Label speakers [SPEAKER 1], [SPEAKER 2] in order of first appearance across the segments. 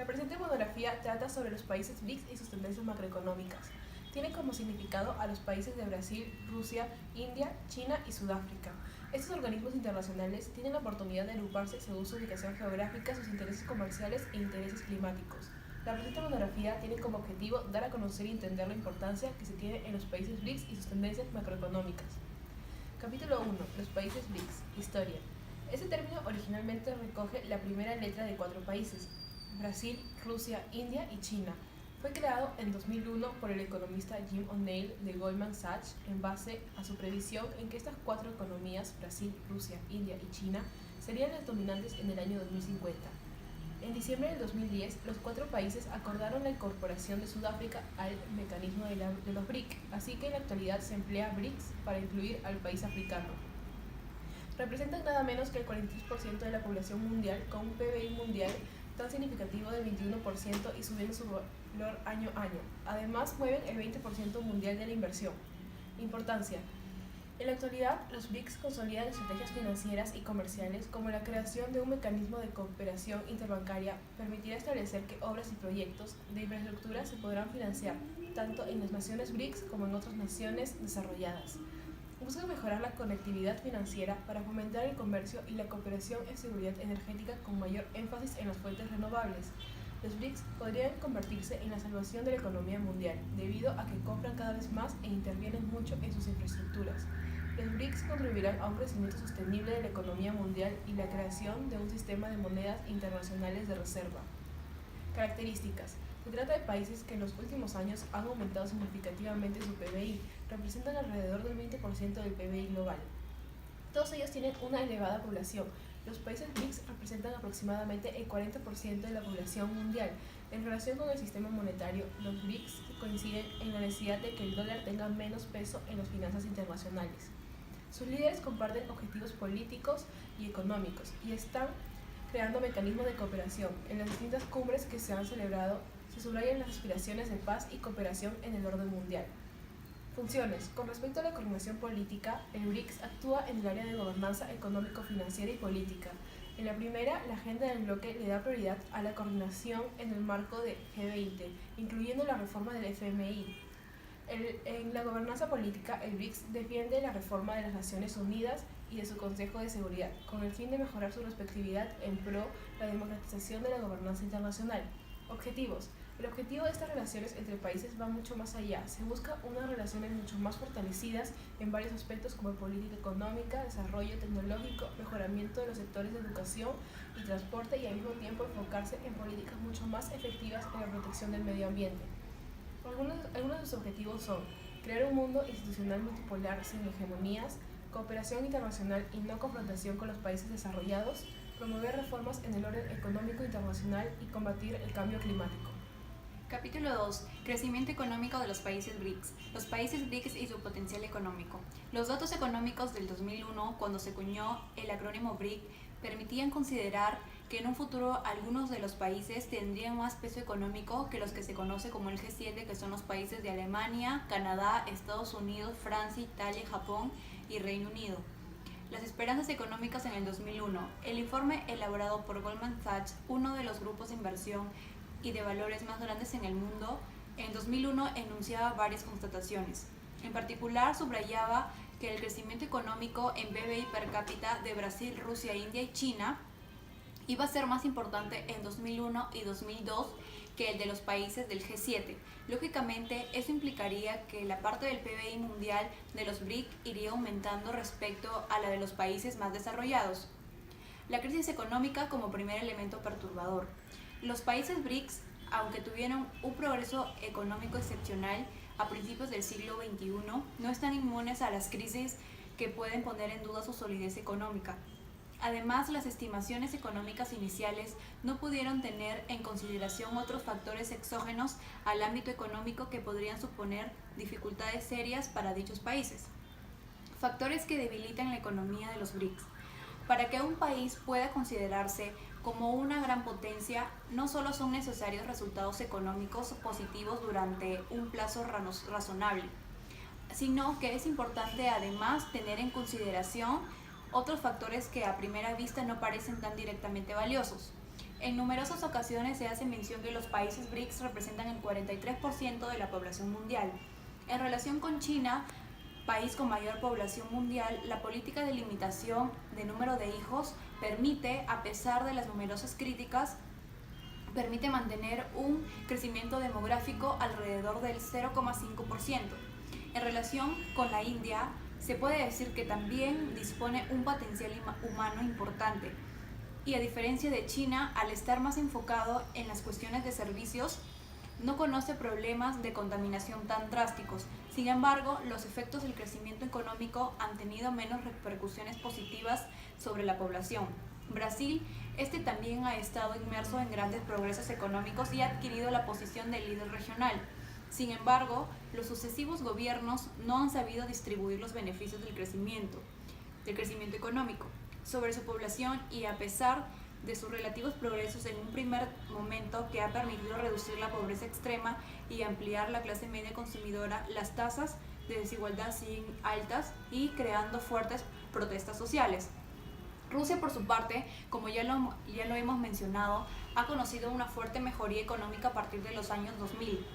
[SPEAKER 1] La presente monografía trata sobre los países BRICS y sus tendencias macroeconómicas. Tiene como significado a los países de Brasil, Rusia, India, China y Sudáfrica. Estos organismos internacionales tienen la oportunidad de agruparse según su ubicación geográfica, sus intereses comerciales e intereses climáticos. La presente monografía tiene como objetivo dar a conocer y entender la importancia que se tiene en los países BRICS y sus tendencias macroeconómicas. Capítulo 1. Los países BRICS. Historia. Este término originalmente recoge la primera letra de 4 países: Brasil, Rusia, India y China. Fue creado en 2001 por el economista Jim O'Neill de Goldman Sachs en base a su previsión en que estas 4 economías, Brasil, Rusia, India y China, serían las dominantes en el año 2050. En diciembre del 2010, los 4 países acordaron la incorporación de Sudáfrica al mecanismo de los BRIC, así que en la actualidad se emplea BRICS para incluir al país africano. Representan nada menos que el 43% de la población mundial, con un PBI mundial tan significativo del 21% y subiendo su valor año a año. Además, mueven el 20% mundial de la inversión. Importancia. En la actualidad, los BRICS consolidan estrategias financieras y comerciales como la creación de un mecanismo de cooperación interbancaria permitirá establecer que obras y proyectos de infraestructura se podrán financiar tanto en las naciones BRICS como en otras naciones desarrolladas. Busca mejorar la conectividad financiera para fomentar el comercio y la cooperación en seguridad energética con mayor énfasis en las fuentes renovables. Los BRICS podrían convertirse en la salvación de la economía mundial, debido a que compran cada vez más e intervienen mucho en sus infraestructuras. Los BRICS contribuirán a un crecimiento sostenible de la economía mundial y la creación de un sistema de monedas internacionales de reserva. Características. Se trata de países que en los últimos años han aumentado significativamente su PBI, representan alrededor del 20% del PBI global. Todos ellos tienen una elevada población. Los países BRICS representan aproximadamente el 40% de la población mundial. En relación con el sistema monetario, los BRICS coinciden en la necesidad de que el dólar tenga menos peso en las finanzas internacionales. Sus líderes comparten objetivos políticos y económicos y están creando mecanismos de cooperación. En las distintas cumbres que se han celebrado, se subrayan las aspiraciones de paz y cooperación en el orden mundial. Funciones. Con respecto a la coordinación política, el BRICS actúa en el área de gobernanza económico-financiera y política. En la primera, la agenda del bloque le da prioridad a la coordinación en el marco de G20, incluyendo la reforma del FMI. En la gobernanza política, el BRICS defiende la reforma de las Naciones Unidas y de su Consejo de Seguridad, con el fin de mejorar su respectividad en pro de la democratización de la gobernanza internacional. Objetivos. El objetivo de estas relaciones entre países va mucho más allá. Se busca unas relaciones mucho más fortalecidas en varios aspectos como política económica, desarrollo tecnológico, mejoramiento de los sectores de educación y transporte y al mismo tiempo enfocarse en políticas mucho más efectivas en la protección del medio ambiente. Algunos de sus objetivos son crear un mundo institucional multipolar sin hegemonías, cooperación internacional y no confrontación con los países desarrollados, promover reformas en el orden económico internacional y combatir el cambio climático.
[SPEAKER 2] Capítulo 2. Crecimiento económico de los países BRICS. Los países BRICS y su potencial económico. Los datos económicos del 2001, cuando se acuñó el acrónimo BRIC, permitían considerar que en un futuro algunos de los países tendrían más peso económico que los que se conoce como el G7, que son los países de Alemania, Canadá, Estados Unidos, Francia, Italia, Japón y Reino Unido. Las esperanzas económicas en el 2001. El informe elaborado por Goldman Sachs, uno de los grupos de inversión y de valores más grandes en el mundo, en 2001 enunciaba varias constataciones. En particular, subrayaba que el crecimiento económico en PBI per cápita de Brasil, Rusia, India y China iba a ser más importante en 2001 y 2002 que el de los países del G7. Lógicamente, eso implicaría que la parte del PBI mundial de los BRIC iría aumentando respecto a la de los países más desarrollados. La crisis económica como primer elemento perturbador. Los países BRICS, aunque tuvieron un progreso económico excepcional a principios del siglo XXI, no están inmunes a las crisis que pueden poner en duda su solidez económica. Además, las estimaciones económicas iniciales no pudieron tener en consideración otros factores exógenos al ámbito económico que podrían suponer dificultades serias para dichos países. Factores que debilitan la economía de los BRICS. Para que un país pueda considerarse como una gran potencia, no solo son necesarios resultados económicos positivos durante un plazo razonable, sino que es importante además tener en consideración otros factores que a primera vista no parecen tan directamente valiosos. En numerosas ocasiones se hace mención que los países BRICS representan el 43% de la población mundial. En relación con China, país con mayor población mundial, la política de limitación de número de hijos permite, a pesar de las numerosas críticas, permite mantener un crecimiento demográfico alrededor del 0,5%. En relación con la India, se puede decir que también dispone un potencial humano importante y, a diferencia de China, al estar más enfocado en las cuestiones de servicios, no conoce problemas de contaminación tan drásticos. Sin embargo, los efectos del crecimiento económico han tenido menos repercusiones positivas sobre la población. Brasil, también ha estado inmerso en grandes progresos económicos y ha adquirido la posición de líder regional. Sin embargo, los sucesivos gobiernos no han sabido distribuir los beneficios del crecimiento económico sobre su población, y a pesar de sus relativos progresos en un primer momento que ha permitido reducir la pobreza extrema y ampliar la clase media consumidora, las tasas de desigualdad siguen altas y creando fuertes protestas sociales. Rusia, por su parte, como ya lo hemos mencionado, ha conocido una fuerte mejoría económica a partir de los años 2000.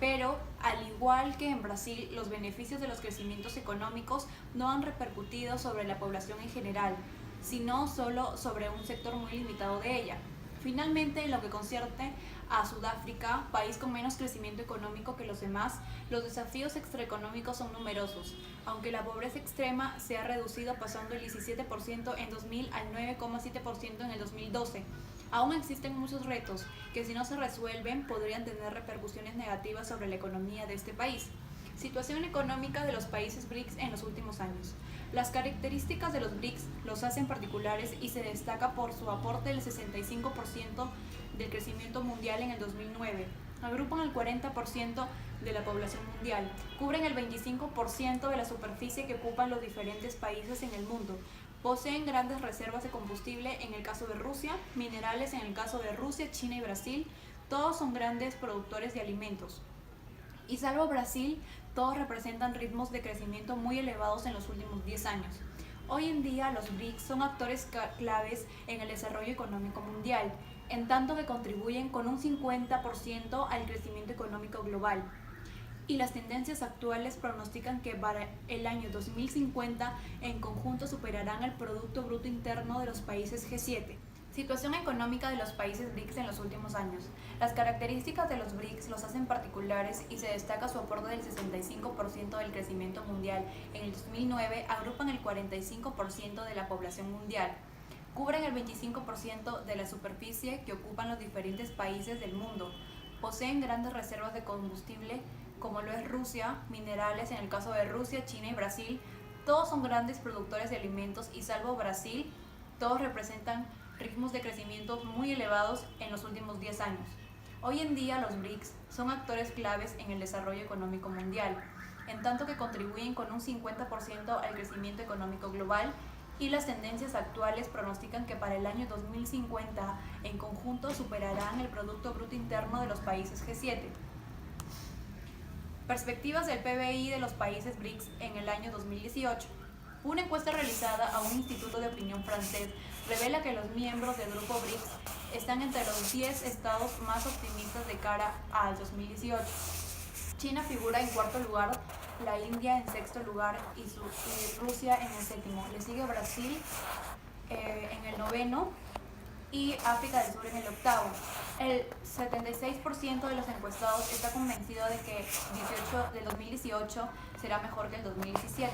[SPEAKER 2] Pero, al igual que en Brasil, los beneficios de los crecimientos económicos no han repercutido sobre la población en general, sino solo sobre un sector muy limitado de ella. Finalmente, en lo que concierne a Sudáfrica, país con menos crecimiento económico que los demás, los desafíos extraeconómicos son numerosos. Aunque la pobreza extrema se ha reducido pasando el 17% en 2000 al 9,7% en el 2012, aún existen muchos retos que, si no se resuelven, podrían tener repercusiones negativas sobre la economía de este país. Situación económica de los países BRICS en los últimos años. Las características de los BRICS los hacen particulares y se destaca por su aporte del 65% del crecimiento mundial en el 2009. Agrupan el 40% de la población mundial, cubren el 25% de la superficie que ocupan los diferentes países en el mundo, poseen grandes reservas de combustible en el caso de Rusia, minerales en el caso de Rusia, China y Brasil, todos son grandes productores de alimentos. Y salvo Brasil, todos representan ritmos de crecimiento muy elevados en los últimos 10 años. Hoy en día, los BRICS son actores claves en el desarrollo económico mundial, en tanto que contribuyen con un 50% al crecimiento económico global. Y las tendencias actuales pronostican que para el año 2050 en conjunto superarán el Producto Bruto Interno de los países G7. Situación económica de los países BRICS en los últimos años. Las características de los BRICS los hacen particulares y se destaca su aporte del 65% del crecimiento mundial. En el 2009 agrupan el 45% de la población mundial. Cubren el 25% de la superficie que ocupan los diferentes países del mundo. Poseen grandes reservas de combustible, como lo es Rusia, minerales en el caso de Rusia, China y Brasil. Todos son grandes productores de alimentos y, salvo Brasil, todos representan ritmos de crecimiento muy elevados en los últimos 10 años. Hoy en día los BRICS son actores claves en el desarrollo económico mundial, en tanto que contribuyen con un 50% al crecimiento económico global, y las tendencias actuales pronostican que para el año 2050 en conjunto superarán el Producto Bruto Interno de los países G7. Perspectivas del PBI de los países BRICS en el año 2018. Una encuesta realizada a un instituto de opinión francés revela que los miembros del grupo BRICS están entre los 10 estados más optimistas de cara al 2018. China figura en cuarto lugar, la India en sexto lugar y Rusia en el séptimo. Le sigue Brasil en el noveno y África del Sur en el octavo. El 76% de los encuestados está convencido de que el 2018 será mejor que el 2017.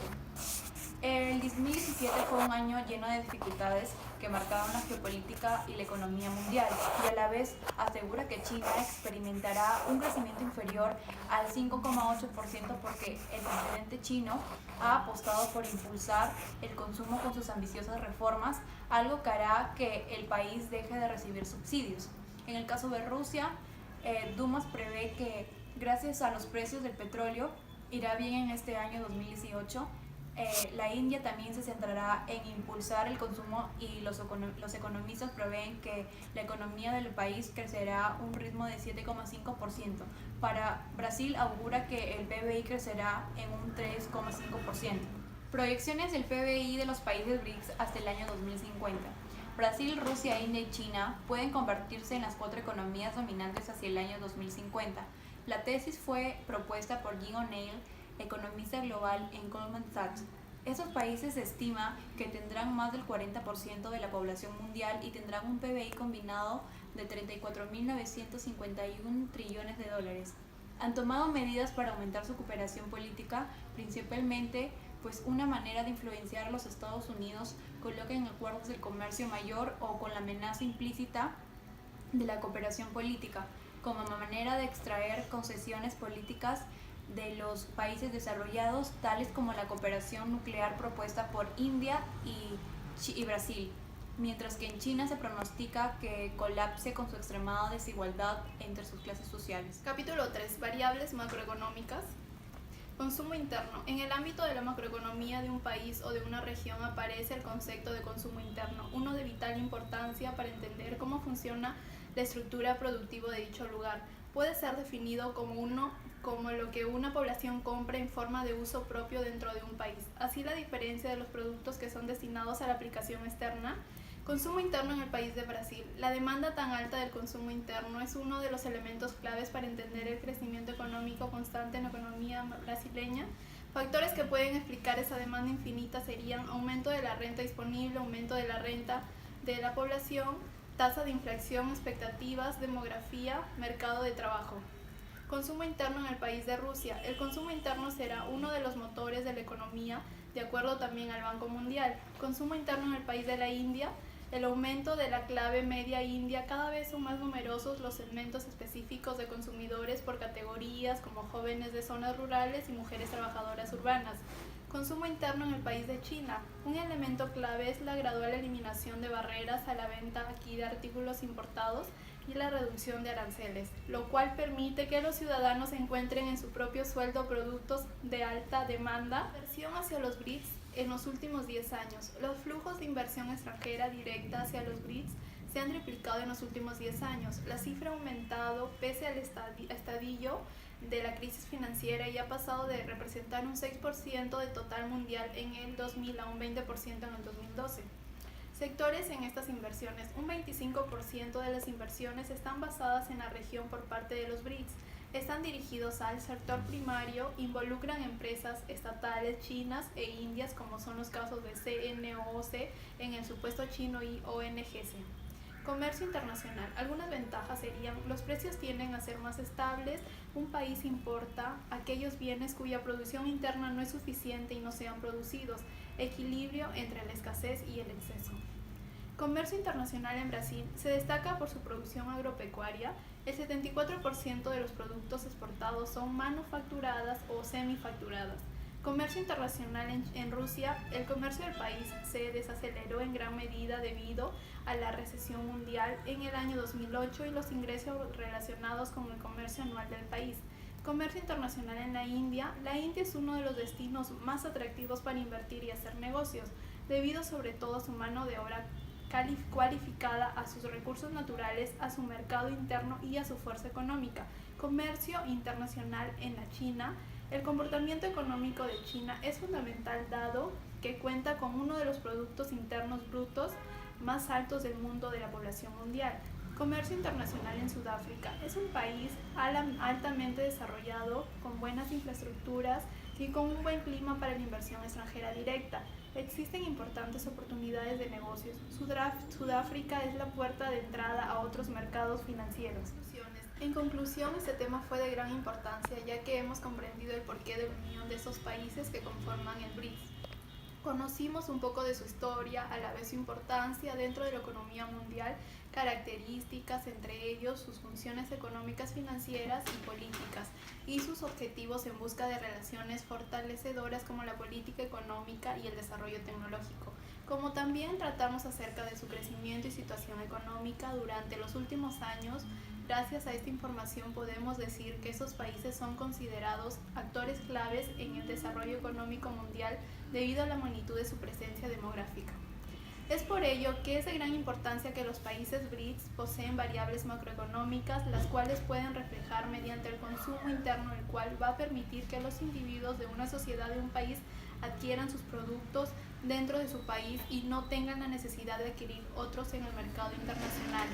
[SPEAKER 2] El 2017 fue un año lleno de dificultades que marcaron la geopolítica y la economía mundial, y a la vez asegura que China experimentará un crecimiento inferior al 5,8% porque el presidente chino ha apostado por impulsar el consumo con sus ambiciosas reformas, algo que hará que el país deje de recibir subsidios. En el caso de Rusia, Dumas prevé que gracias a los precios del petróleo irá bien en este año 2018. La India también se centrará en impulsar el consumo y los economistas prevén que la economía del país crecerá a un ritmo de 7,5%. Para Brasil augura que el PBI crecerá en un 3,5%. Proyecciones del PBI de los países BRICS hasta el año 2050. Brasil, Rusia, India y China pueden convertirse en las 4 economías dominantes hacia el año 2050. La tesis fue propuesta por Jim O'Neill, economista global en Goldman Sachs. Estos países se estima que tendrán más del 40% de la población mundial y tendrán un PBI combinado de 34.951 trillones de dólares. Han tomado medidas para aumentar su cooperación política, principalmente pues una manera de influenciar a los Estados Unidos coloquen acuerdos del comercio mayor o con la amenaza implícita de la cooperación política, como manera de extraer concesiones políticas de los países desarrollados, tales como la cooperación nuclear propuesta por India y Brasil, mientras que en China se pronostica que colapse con su extremada desigualdad entre sus clases sociales.
[SPEAKER 3] Capítulo 3. Variables macroeconómicas. Consumo interno. En el ámbito de la macroeconomía de un país o de una región aparece el concepto de consumo interno, uno de vital importancia para entender cómo funciona la estructura productiva de dicho lugar. Puede ser definido como lo que una población compra en forma de uso propio dentro de un país. Así, la diferencia de los productos que son destinados a la aplicación externa. Consumo interno en el país de Brasil. La demanda tan alta del consumo interno es uno de los elementos claves para entender el crecimiento económico constante en la economía brasileña. Factores que pueden explicar esa demanda infinita serían aumento de la renta disponible, aumento de la renta de la población, tasa de inflación, expectativas, demografía, mercado de trabajo. Consumo interno en el país de Rusia. El consumo interno será uno de los motores de la economía, de acuerdo también al Banco Mundial. Consumo interno en el país de la India. El aumento de la clase media india, cada vez son más numerosos los segmentos específicos de consumidores por categorías como jóvenes de zonas rurales y mujeres trabajadoras urbanas. Consumo interno en el país de China. Un elemento clave es la gradual eliminación de barreras a la venta aquí de artículos importados y la reducción de aranceles, lo cual permite que los ciudadanos encuentren en su propio sueldo productos de alta demanda. Inversión hacia los BRICS. En los últimos 10 años, los flujos de inversión extranjera directa hacia los BRICS se han triplicado en los últimos 10 años. La cifra ha aumentado pese al estadio de la crisis financiera y ha pasado de representar un 6% del total mundial en el 2000 a un 20% en el 2012. Sectores en estas inversiones. Un 25% de las inversiones están basadas en la región por parte de los BRICS. Están dirigidos al sector primario, involucran empresas estatales chinas e indias, como son los casos de CNOOC en el supuesto chino y ONGC. Comercio internacional. Algunas ventajas serían: los precios tienden a ser más estables, un país importa aquellos bienes cuya producción interna no es suficiente y no sean producidos, equilibrio entre la escasez y el exceso. Comercio internacional en Brasil se destaca por su producción agropecuaria. El 74% de los productos exportados son manufacturadas o semifacturadas. Comercio internacional en Rusia. El comercio del país se desaceleró en gran medida debido a la recesión mundial en el año 2008 y los ingresos relacionados con el comercio anual del país. Comercio internacional en la India. La India es uno de los destinos más atractivos para invertir y hacer negocios, debido sobre todo a su mano de obra cualificada, a sus recursos naturales, a su mercado interno y a su fuerza económica. Comercio internacional en la China. El comportamiento económico de China es fundamental dado que cuenta con uno de los productos internos brutos más altos del mundo de la población mundial. Comercio internacional en Sudáfrica. Es un país altamente desarrollado, con buenas infraestructuras y con un buen clima para la inversión extranjera directa. Existen importantes oportunidades de negocios. Sudáfrica es la puerta de entrada a otros mercados financieros. En conclusión, este tema fue de gran importancia, ya que hemos comprendido el porqué de la unión de esos países que conforman el BRICS. Conocimos un poco de su historia, a la vez su importancia dentro de la economía mundial, características, entre ellos sus funciones económicas, financieras y políticas, y sus objetivos en busca de relaciones fortalecedoras como la política económica y el desarrollo tecnológico. Como también tratamos acerca de su crecimiento y situación económica durante los últimos años. Gracias a esta información podemos decir que esos países son considerados actores claves en el desarrollo económico mundial debido a la magnitud de su presencia demográfica. Es por ello que es de gran importancia que los países BRICS poseen variables macroeconómicas, las cuales pueden reflejar mediante el consumo interno, el cual va a permitir que los individuos de una sociedad de un país adquieran sus productos dentro de su país y no tengan la necesidad de adquirir otros en el mercado internacional.